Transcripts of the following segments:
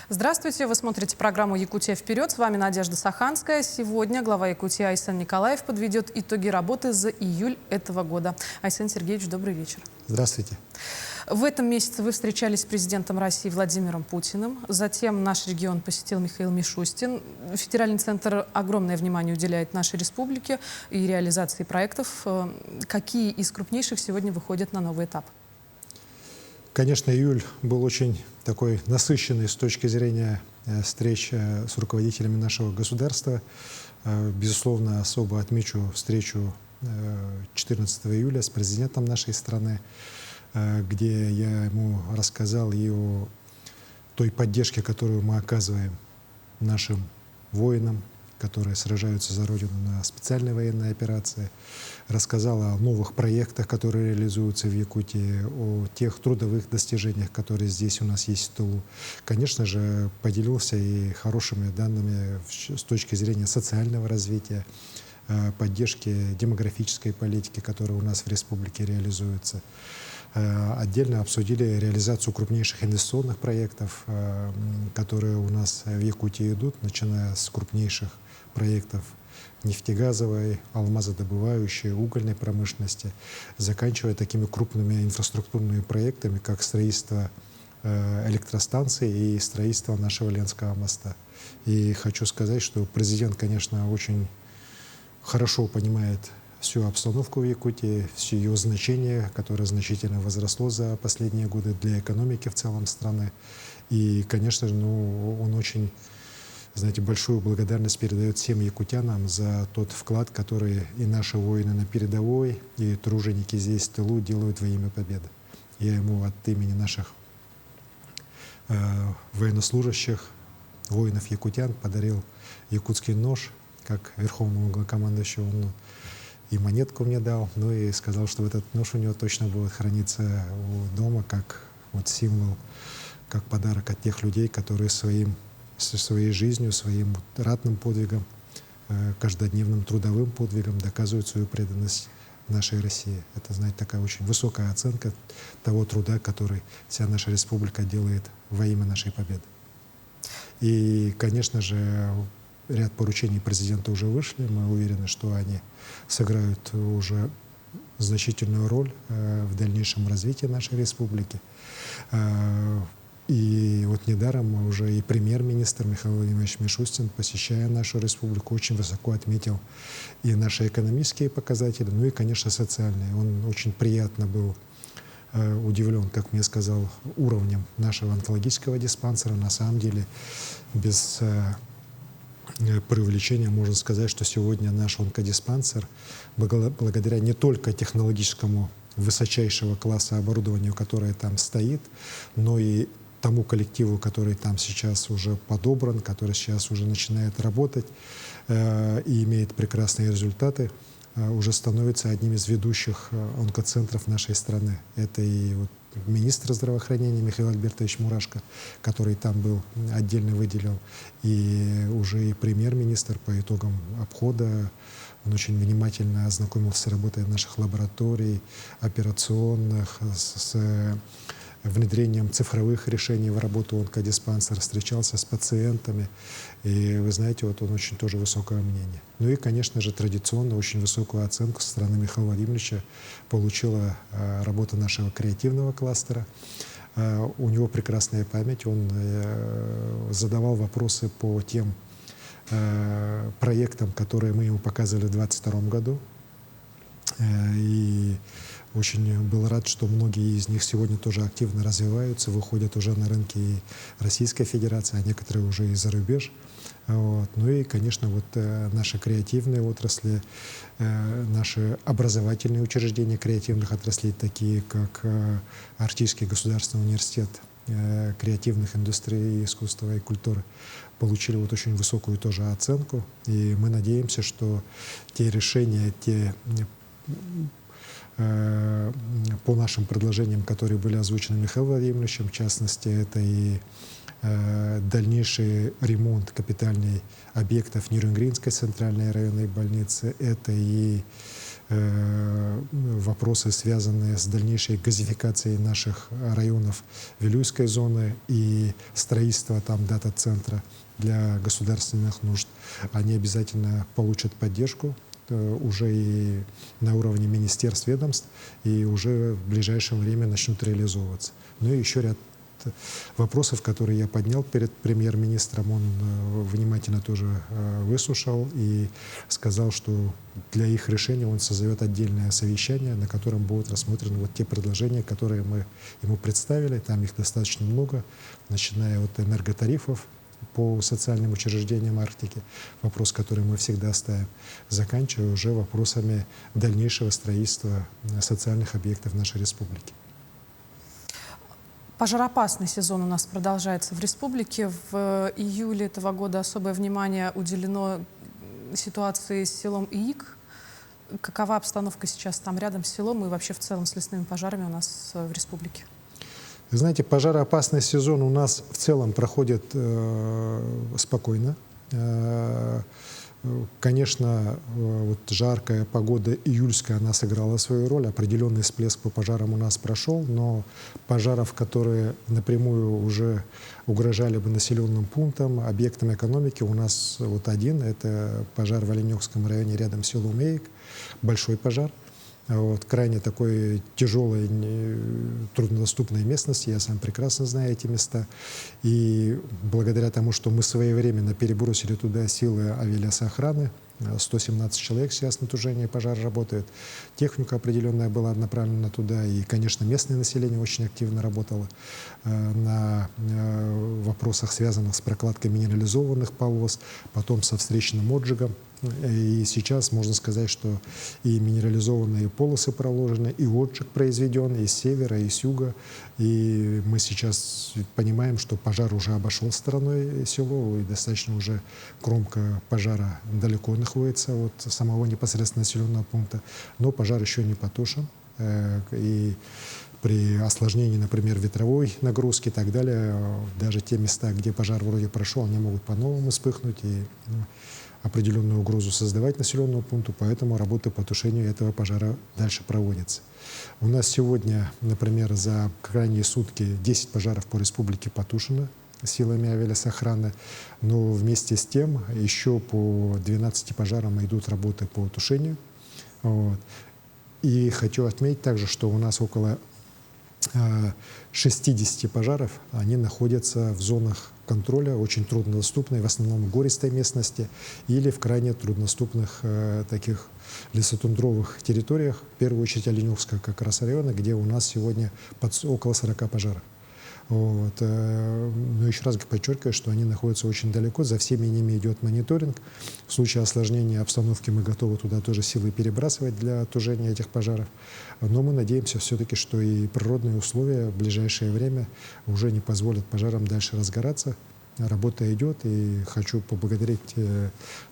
Здравствуйте, вы смотрите программу «Якутия вперед». С вами Надежда Саханская. Сегодня глава Якутии Айсен Николаев подведет итоги работы за июль этого года. Айсен Сергеевич, добрый вечер. Здравствуйте. В этом месяце вы встречались с президентом России Владимиром Путиным. Затем наш регион посетил Михаил Мишустин. Федеральный центр огромное внимание уделяет нашей республике и реализации проектов. Какие из крупнейших сегодня выходят на новый этап? Конечно, июль был очень такой насыщенный с точки зрения встреч с руководителями нашего государства. Безусловно, особо отмечу встречу 14 июля с президентом нашей страны, где я ему рассказал и о той поддержке, которую мы оказываем нашим воинам, которые сражаются за Родину на специальной военной операции, рассказал о новых проектах, которые реализуются в Якутии, о тех трудовых достижениях, которые здесь у нас есть в тылу. Конечно же, поделился и хорошими данными с точки зрения социального развития, поддержки демографической политики, которая у нас в республике реализуется. Отдельно обсудили реализацию крупнейших инвестиционных проектов, которые у нас в Якутии идут, начиная с крупнейших проектов нефтегазовой, алмазодобывающей, угольной промышленности, заканчивая такими крупными инфраструктурными проектами, как строительство электростанции и строительство нашего Ленского моста. И хочу сказать, что президент, конечно, очень хорошо понимает всю обстановку в Якутии, все ее значение, которое значительно возросло за последние годы для экономики в целом страны. И, конечно же, он очень, знаете, большую благодарность передает всем якутянам за тот вклад, который и наши воины на передовой, и труженики здесь в тылу делают во имя победы. Я ему от имени наших военнослужащих, воинов-якутян подарил якутский нож, как верховному главнокомандующему. И монетку мне дал, ну и сказал, что этот нож у него точно будет храниться у дома как вот символ, как подарок от тех людей, которые своей жизнью, своим ратным подвигом, каждодневным трудовым подвигом доказывают свою преданность нашей России. Это, знаете, такая очень высокая оценка того труда, который вся наша республика делает во имя нашей победы. И, конечно же, ряд поручений президента уже вышли. Мы уверены, что они сыграют уже значительную роль в дальнейшем развитии нашей республики. И вот недаром уже и премьер-министр Михаил Владимирович Мишустин, посещая нашу республику, очень высоко отметил и наши экономические показатели, ну и, конечно, социальные. Он очень приятно был удивлен, как мне сказал, уровнем нашего онкологического диспансера. На самом деле, без преувеличения можно сказать, что сегодня наш онкодиспансер, благодаря не только технологическому высочайшего класса оборудованию, которое там стоит, но и тому коллективу, который там сейчас уже подобран, который сейчас уже начинает работать и имеет прекрасные результаты, уже становится одним из ведущих онкоцентров нашей страны. Это и вот министр здравоохранения Михаил Альбертович Мурашко, который там был, отдельно выделил, и уже и премьер-министр по итогам обхода. Он очень внимательно ознакомился с работой наших лабораторий, операционных, с внедрением цифровых решений в работу онкодиспансера, встречался с пациентами. И вы знаете, вот он очень тоже высокое мнение. Ну и, конечно же, традиционно очень высокую оценку со стороны Михаила Владимировича получила работа нашего креативного кластера. У него прекрасная память, он задавал вопросы по тем проектам, которые мы ему показывали в 2022 году. И очень был рад, что многие из них сегодня тоже активно развиваются, выходят уже на рынки и Российской Федерации, а некоторые уже и за рубеж. Вот. Ну и, конечно, вот наши креативные отрасли, наши образовательные учреждения креативных отраслей, такие как Арктический государственный университет креативных индустрий, искусства и культуры, получили вот очень высокую тоже оценку. И мы надеемся, что те решения, по нашим предложениям, которые были озвучены Михаилом Владимировичем, в частности, это и дальнейший ремонт капитальных объектов Нерюнгринской центральной районной больницы, это и вопросы, связанные с дальнейшей газификацией наших районов Вилюйской зоны и строительство там дата-центра для государственных нужд, они обязательно получат поддержку уже и на уровне министерств, ведомств, и уже в ближайшее время начнут реализовываться. Ну и еще ряд вопросов, которые я поднял перед премьер-министром, он внимательно тоже выслушал и сказал, что для их решения он созовет отдельное совещание, на котором будут рассмотрены вот те предложения, которые мы ему представили. Там их достаточно много, начиная от энерготарифов по социальным учреждениям Арктики, вопрос, который мы всегда ставим, заканчивая уже вопросами дальнейшего строительства социальных объектов нашей республики. Пожароопасный сезон у нас продолжается в республике. В июле этого года особое внимание уделено ситуации с селом Иик. Какова обстановка сейчас там рядом с селом и вообще в целом с лесными пожарами у нас в республике? Вы знаете, пожароопасный сезон у нас в целом проходит спокойно. Конечно, вот жаркая погода июльская, она сыграла свою роль. Определенный всплеск по пожарам у нас прошел, но пожаров, которые напрямую уже угрожали бы населенным пунктам, объектам экономики, у нас вот один. Это пожар в Оленёкском районе рядом с селом Эйк. Большой пожар. Вот, крайне такой тяжелой, труднодоступной местности. Я сам прекрасно знаю эти места. И благодаря тому, что мы своевременно перебросили туда силы авиалесоохраны, 117 человек сейчас на тушении пожара работает. Техника определенная была направлена туда. И, конечно, местное население очень активно работало на вопросах, связанных с прокладкой минерализованных полос, потом со встречным отжигом. И сейчас можно сказать, что и минерализованные полосы проложены, и отжиг произведен и с севера, и с юга. И мы сейчас понимаем, что пожар уже обошел стороной село, и достаточно уже кромка пожара далеко находится от самого непосредственно населенного пункта. Но пожар еще не потушен. И при осложнении, например, ветровой нагрузки и так далее, даже те места, где пожар вроде прошел, они могут по-новому вспыхнуть и определенную угрозу создавать населенному пункту, поэтому работа по тушению этого пожара дальше проводится. У нас сегодня, например, за крайние сутки 10 пожаров по республике потушено силами авиалесоохраны, но вместе с тем еще по 12 пожарам идут работы по тушению. Вот. И хочу отметить также, что у нас около 60 пожаров, они находятся в зонах контроля, очень труднодоступной, в основном гористой местности или в крайне труднодоступных таких лесотундровых территориях, в первую очередь Оленёкского как раз района, где у нас сегодня около 40 пожаров. Вот. Но еще раз подчеркиваю, что они находятся очень далеко, за всеми ними идет мониторинг. В случае осложнения обстановки мы готовы туда тоже силы перебрасывать для тушения этих пожаров. Но мы надеемся все-таки, что и природные условия в ближайшее время уже не позволят пожарам дальше разгораться. Работа идет, и хочу поблагодарить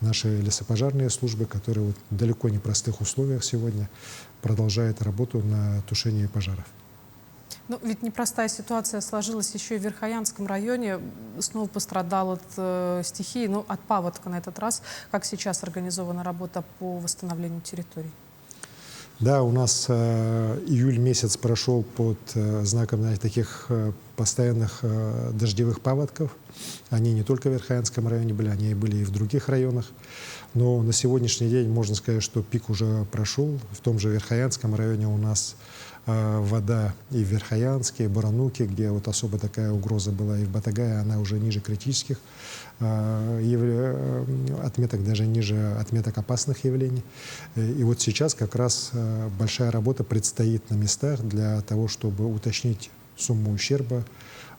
наши лесопожарные службы, которые вот в далеко не простых условиях сегодня продолжают работу на тушении пожаров. Ну, ведь непростая ситуация сложилась еще и в Верхоянском районе. Снова пострадал от стихии, но от паводка на этот раз. Как сейчас организована работа по восстановлению территорий? Да, у нас июль месяц прошел под знаком таких постоянных дождевых паводков. Они не только в Верхоянском районе были, они были и в других районах. Но на сегодняшний день можно сказать, что пик уже прошел. В том же Верхоянском районе у нас вода и в Верхоянске, и в Барануке, где вот особо такая угроза была, и в Батагае, она уже ниже критических отметок, даже ниже отметок опасных явлений. И вот сейчас как раз большая работа предстоит на местах для того, чтобы уточнить сумму ущерба,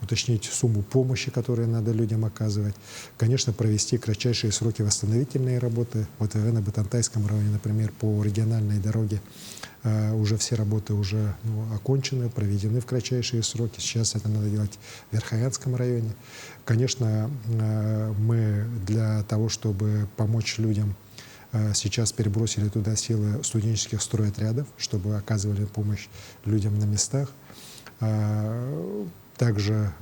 уточнить сумму помощи, которую надо людям оказывать. Конечно, провести кратчайшие сроки восстановительной работы. Вот в Ивано-Батантайском районе, например, по региональной дороге уже все работы уже окончены, проведены в кратчайшие сроки. Сейчас это надо делать в Верхоянском районе. Конечно, мы для того, чтобы помочь людям, сейчас перебросили туда силы студенческих стройотрядов, чтобы оказывали помощь людям на местах. Также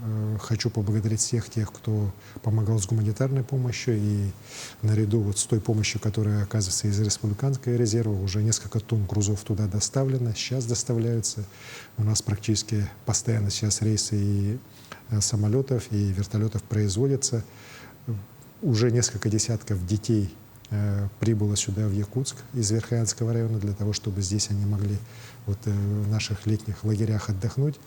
хочу поблагодарить всех тех, кто помогал с гуманитарной помощью. И наряду вот с той помощью, которая оказывается из республиканского резерва, уже несколько тонн грузов туда доставлено, сейчас доставляются. У нас практически постоянно сейчас рейсы и самолетов, и вертолетов производятся. Уже несколько десятков детей прибыло сюда, в Якутск, из Верхоянского района, для того, чтобы здесь они могли вот, в наших летних лагерях отдохнуть.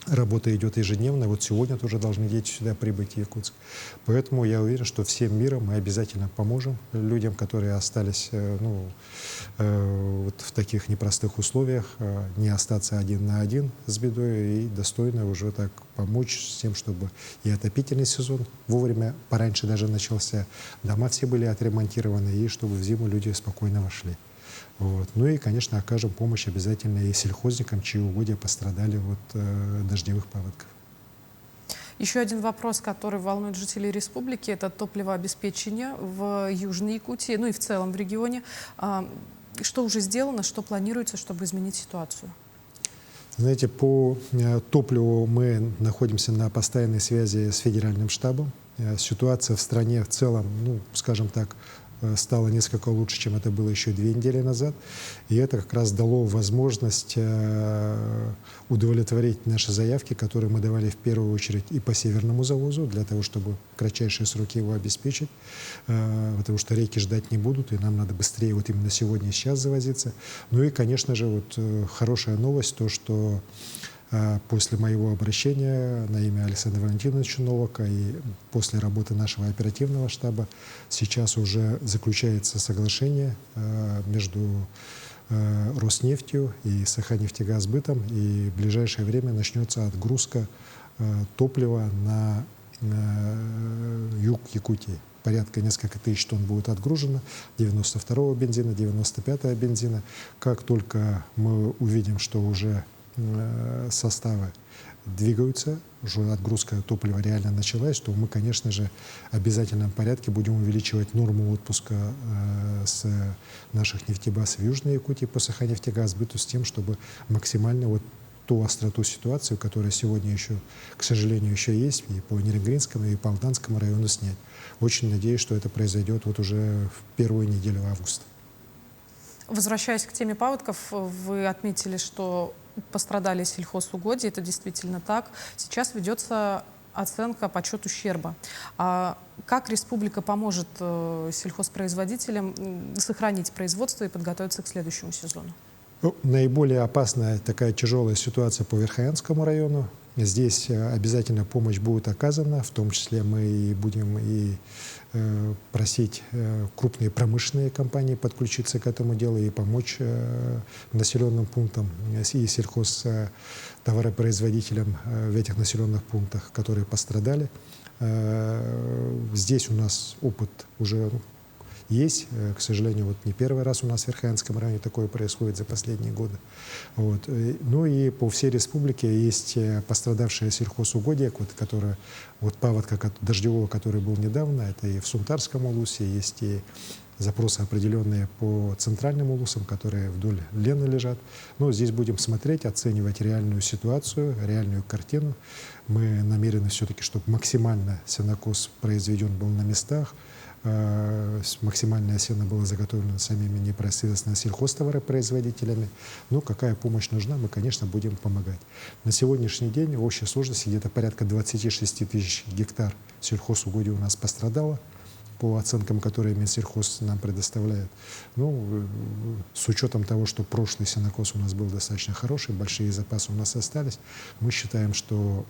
Работа идет ежедневно. Вот сегодня тоже должны дети сюда прибыть, в Якутск. Поэтому я уверен, что всем миром мы обязательно поможем людям, которые остались вот в таких непростых условиях, не остаться один на один с бедой и достойно уже так помочь с тем, чтобы и отопительный сезон вовремя, пораньше даже начался, дома все были отремонтированы, и чтобы в зиму люди спокойно вошли. Вот. Ну и, конечно, окажем помощь обязательно и сельхозникам, чьи угодья пострадали от дождевых паводков. Еще один вопрос, который волнует жителей республики, это топливообеспечение в Южной Якутии, ну и в целом в регионе. Что уже сделано, что планируется, чтобы изменить ситуацию? Знаете, по топливу мы находимся на постоянной связи с федеральным штабом. Ситуация в стране в целом, ну, скажем так, стало несколько лучше, чем это было еще 2 недели назад. И это как раз дало возможность удовлетворить наши заявки, которые мы давали в первую очередь и по северному завозу, для того, чтобы в кратчайшие сроки его обеспечить, потому что реки ждать не будут, и нам надо быстрее вот именно сегодня и сейчас завозиться. Ну и, конечно же, вот хорошая новость, то, что после моего обращения на имя Александра Валентиновича Новака и после работы нашего оперативного штаба сейчас уже заключается соглашение между Роснефтью и Саханнефтегазбытом, и в ближайшее время начнется отгрузка топлива на юг Якутии. Порядка несколько тысяч тонн будет отгружено, 92-го бензина, 95-го бензина. Как только мы увидим, что уже составы двигаются, уже отгрузка топлива реально началась, то мы, конечно же, в обязательном порядке будем увеличивать норму отпуска с наших нефтебаз в Южной Якутии по Саханнефтегазбыту с тем, чтобы максимально вот ту остроту ситуации, которая сегодня еще, к сожалению, еще есть и по Нерегринскому, и по Алданскому району снять. Очень надеюсь, что это произойдет вот уже в первую неделю августа. Возвращаясь к теме паводков, вы отметили, что пострадали сельхозугодья, это действительно так. Сейчас ведется оценка, подсчет ущерба. Как республика поможет сельхозпроизводителям сохранить производство и подготовиться к следующему сезону? Ну, наиболее опасная такая тяжелая ситуация по Верхоянскому району. Здесь обязательно помощь будет оказана, в том числе мы и будем и просить крупные промышленные компании подключиться к этому делу и помочь населенным пунктам и сельхозтоваропроизводителям в этих населенных пунктах, которые пострадали. Здесь у нас опыт уже есть. К сожалению, вот не первый раз у нас в Верхоянском районе такое происходит за последние годы. Вот. Ну и по всей республике есть пострадавшие сельхозугодья, которые, вот паводка дождевого, который был недавно, это и в Сунтарском улусе, есть и запросы определенные по центральным улусам, которые вдоль Лены лежат. Но здесь будем смотреть, оценивать реальную ситуацию, реальную картину. Мы намерены все-таки, чтобы максимально сенокос произведен был на местах, максимальное сено было заготовлено самими непосредственно сельхозтоваропроизводителями. Ну, какая помощь нужна, мы, конечно, будем помогать. На сегодняшний день в общей сложности где-то порядка 26 тысяч гектар сельхозугодий у нас пострадало, по оценкам, которые Минсельхоз нам предоставляет. Ну, с учетом того, что прошлый сенокос у нас был достаточно хороший, большие запасы у нас остались, мы считаем, что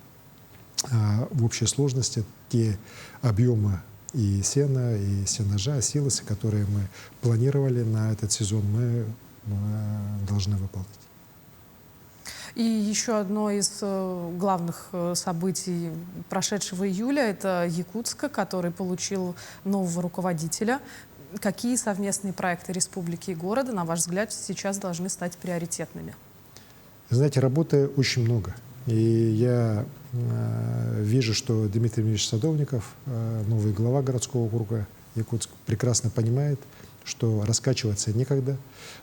в общей сложности те объемы и сена, и сенажа, силосы, которые мы планировали на этот сезон, мы должны выполнить. И еще одно из главных событий прошедшего июля – это Якутска, который получил нового руководителя. Какие совместные проекты республики и города, на ваш взгляд, сейчас должны стать приоритетными? Знаете, работы очень много. И я вижу, что Дмитрий Ильич Садовников, новый глава городского округа Якутск, прекрасно понимает, что раскачиваться некогда.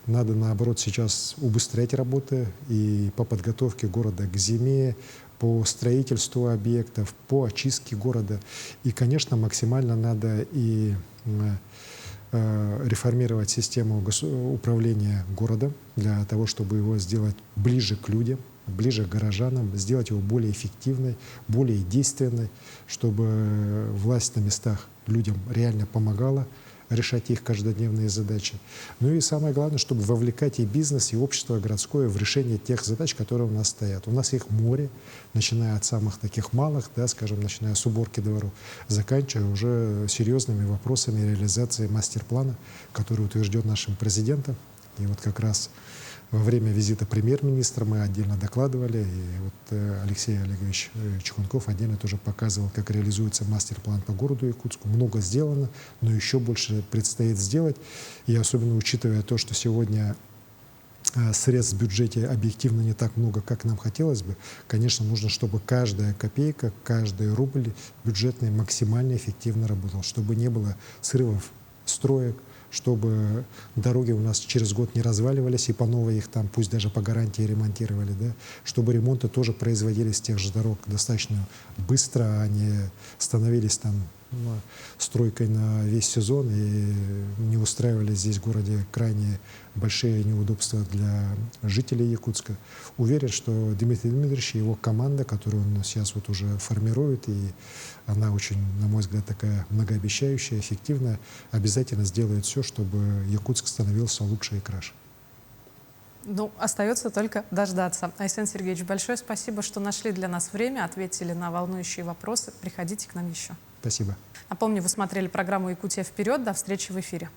Надо, наоборот, сейчас убыстрять работы и по подготовке города к зиме, по строительству объектов, по очистке города. И, конечно, максимально надо и реформировать систему управления городом для того, чтобы его сделать ближе к людям, ближе к горожанам, сделать его более эффективной, более действенной, чтобы власть на местах людям реально помогала решать их каждодневные задачи. Ну и самое главное, чтобы вовлекать и бизнес, и общество городское в решение тех задач, которые у нас стоят. У нас их море, начиная от самых таких малых, да, скажем, начиная с уборки дворов, заканчивая уже серьезными вопросами реализации мастер-плана, который утвержден нашим президентом. И вот как раз во время визита премьер-министра мы отдельно докладывали, и вот Алексей Олегович Чехунков отдельно тоже показывал, как реализуется мастер-план по городу Якутску. Много сделано, но еще больше предстоит сделать. И особенно учитывая то, что сегодня средств в бюджете объективно не так много, как нам хотелось бы, конечно, нужно, чтобы каждая копейка, каждый рубль бюджетный максимально эффективно работал, чтобы не было срывов строек, чтобы дороги у нас через год не разваливались и по новой их там, пусть даже по гарантии ремонтировали, да, чтобы ремонты тоже производились тех же дорог достаточно быстро, а не становились там стройкой на весь сезон и не устраивали здесь в городе крайне большие неудобства для жителей Якутска. Уверен, что Дмитрий Дмитриевич и его команда, которую он сейчас вот уже формирует, и она очень, на мой взгляд, такая многообещающая, эффективная, обязательно сделает все, чтобы Якутск становился лучше и краше. Ну, остается только дождаться. Айсен Сергеевич, большое спасибо, что нашли для нас время, ответили на волнующие вопросы. Приходите к нам еще. Спасибо. Напомню, вы смотрели программу «Якутия вперед». До встречи в эфире.